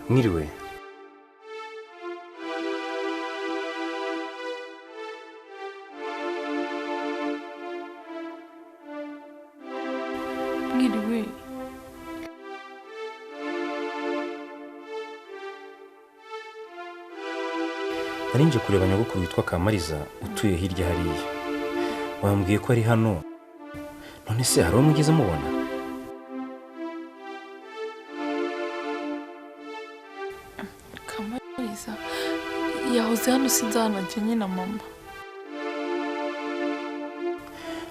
Mwiriwe. Mwiriwe. Nari nje kureba nyogokuru witwa Kamariza utuye hirya hariya. Wambwiye ko ari hano. None se hari uwo mugeze mubona? Kamariza yahoze hano sinzanajye na mama.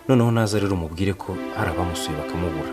Noneho naza rero umubwire ko hari abamusuye bakamubura.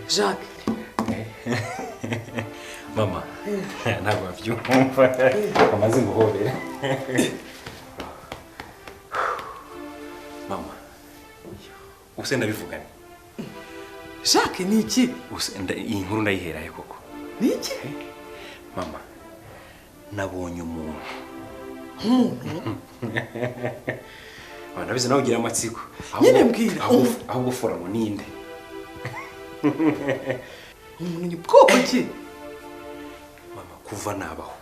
Jacques. Mama, ntabwo wabyumva. Amaze nguhobera. Mama, use ndabivugane. Jacques ni iki? Iyi nkuru ndayiheraye koko. Ni iki? Mama, nabonye umuntu. Abana bize nawe ugira amatsiko. Nyine mbwira. Aho gufora ngo ninde. Umuntu ni bwoko ki? Mama, kuva nabaho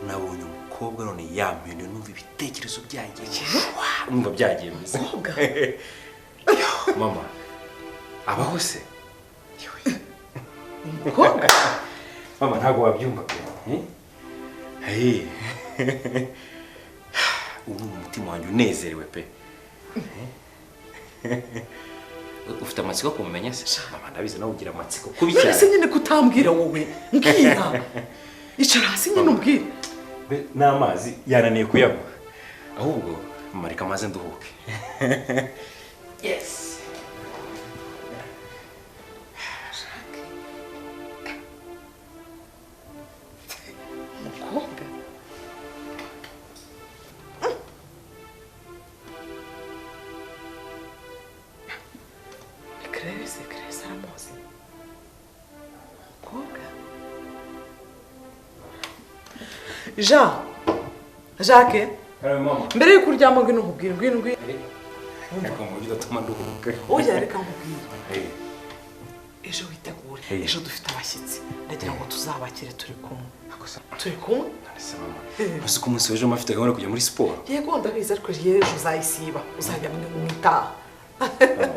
nabonye umukobwa none yampende numva ibitekerezo byagiye. Numva byagiye mbize. Mama, abaho se? Umukobwa? Mama, ntabwo wabyumva pe. Ubu umutima wanjye unezerewe pe. Ufite amatsiko kumenya se? Mama, ndabizi nawe ugira amatsiko kubi cyane. Ese nyine kutambwira wowe mbwira. Icara hasi nyine umbwire. N'amazi yananiye kuyanywa. Ahubwo marika amazi nduhuke. Yes. Umukobwa? Krese aramuzi. Umukobwa? Jacques. Mama. Mbere yuko uryama ngwino nkubwire. Ariko mu gihe utuma nduhuka. Oya reka nkubwire. Ejo witegure. Ejo dufite abashyitsi. Ndagira ngo tuzabakire turi kumwe. Turi kumwe? Nase mama. Uzi ko umunsi w'ejo mafite gahunda kujya muri siporo. Yego ndabizi ariko ejo uzayisiba. Uzajya mu itaha.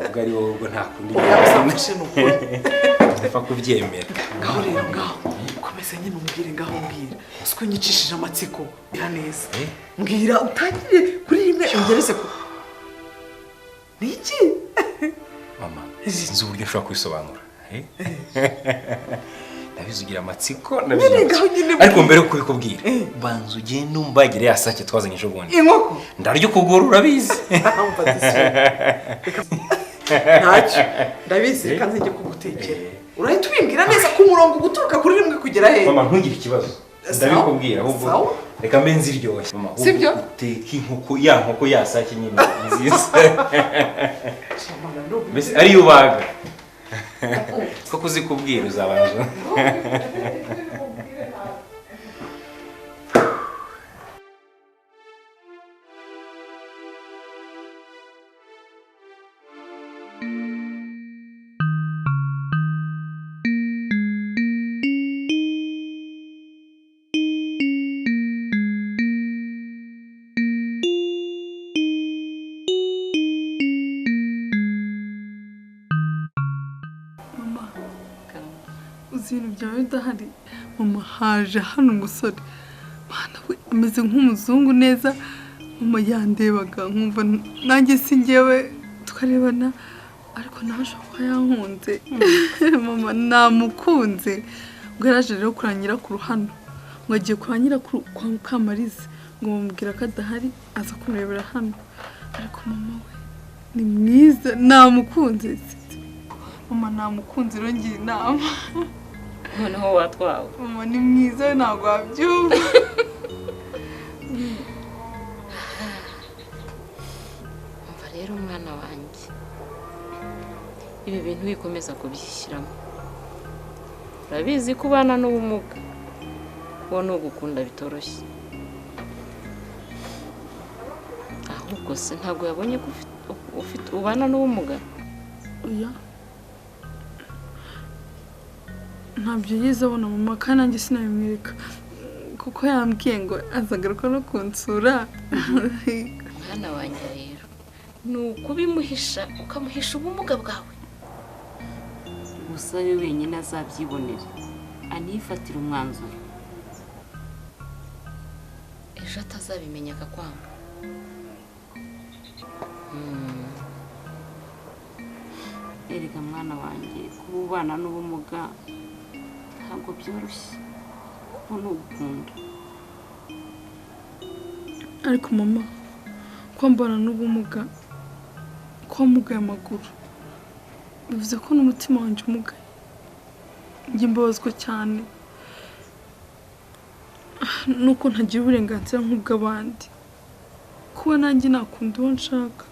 Ubwo ari wowe ubwo nta kundi. Uzamfashe n'ukuri. Ndapfa kubyemera. Ngaho rero ngaho. Komeza nyine umbwire ngaho mbwira. Siko nyicishije amatsiko. Bira neza. Mbwira utangire kuri rimwe ungerese ku. Niki? Mama, sinzi uburyo nshobora kwisobanura. Ndabizi ugira amatsiko, ariko mbere yo kubikubwira banza ugende umbagire ya sake twazanye ejo bundi. Inkoko? Ndarya ukuguru urabizi. ntacyo ndabizi reka nze njye kugutekera urahita ubimbwira neza ku murongo guturuka kuri rimwe kugera he mama ntugire ikibazo ndabikubwira ahubwo reka mbe nziryoshye mama sibyo uteka inkoko ya nkoko yasake nyine nziza mbese ariyo ubaga ko kuzikubwira uzabanza uzi ibintu byawe bidahari mama haje hano umusore mwana we ameze nk'umuzungu neza mama yandebaga nkumva nanjye si njyewe tukarebana ariko nawe ashobora kuba yankunze mama namukunze ngo yaraje rero kuranyira ku ruhano ngo agiye kuranyira kwa Kamariza ngo bamubwira ko adahari aza kumurebera hano ariko mama we ni mwiza namukunze mama namukunze rero ngiye inama noneho watwawe mama ni mwiza ntabwo wabyumva umva rero umwana wanjye ibi bintu bikomeza kubyishyiramo urabizi ko ubana n'ubumuga wowe ni ugukunda bitoroshye ahubwo se ntabwo yabonye ko ubana n'ubumuga oya ntabyo yize abona mama kandi nanjye sinabimwereka kuko yambwiye ngo azagaruka no kunsura mwana wanjye rero ni ukubimuhisha ukamuhisha ubumuga bwawe gusa we wenyine azabyibonera anifatira umwanzuro ejo atazabimenya akakwanga erega mwana wanjye kuba ubana n'ubumuga ntabwo byoroshye kuko ntugukunda ariko mama ko mbana n'ubumuga ko mugaye amaguru bivuze ko n'umutima wanjye umugaye njye mbabazwa cyane nuko ntagira uburenganzira nk'ubw'abandi kuba nanjye nakunda uwo nshaka